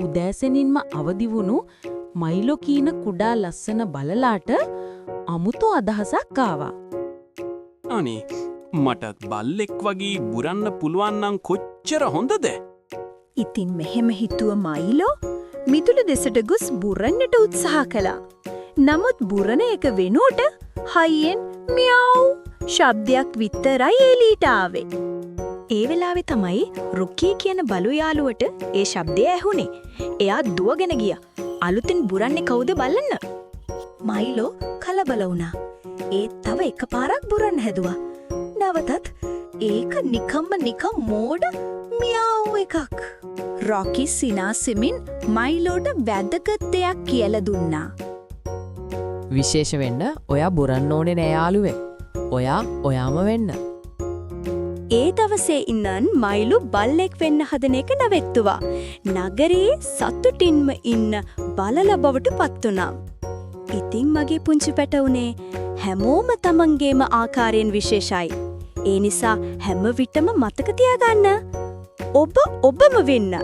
උදෑසනින්ම අවදි වුණු මයිලෝ කීන කුඩා ලස්සන බලලාට අමුතු අදහසක් ආවා. අනේ මටත් බල්ලෙක් වගේ බුරන්න පුළුවන් නම් කොච්චර හොඳද? ඉතින් මෙහෙම හිතුව මයිලෝ මිදුළු දෙසට ගොස් බුරන්නට උත්සාහ කළා. නමුත් බුරන එක වෙනුවට හයියෙන් මියව් ශබ්දයක් විතරයි එළියට ආවේ. ඒ වෙලාවේ තමයි රුකී කියන බලු යාළුවට ඒ ශබ්දය ඇහුනේ. එයා දුවගෙන ගියා. අලුතින් බුරන්නේ කවුද බලන්න. මයිලෝ කලබල වුණා. ඒ තව එකපාරක් බුරන්න හැදුවා. නැවතත් ඒක නිකම් මෝඩ මියාව් එකක්. රොකි සිනාසෙමින් මයිලෝට වැදගත් දෙයක් කියලා දුන්නා. විශේෂ වෙන්න ඔයා බුරන්න ඕනේ නෑ යාළුවේ. ඔයා ඔයාම වෙන්න. ඒ දවසේ ඉඳන් මයිලු බල්ලෙක් වෙන්න හදන එක නැවැත්තුවා. නගරේ සතුටින්ම ඉන්න බලල බවට පත් වුණා. ඉතින් මගේ පුංචි පැටවුනේ හැමෝම තමන්ගේම ආකාරයෙන් විශේෂයි. ඒ නිසා හැම විටම මතක තියාගන්න. ඔබ ඔබම වෙන්න.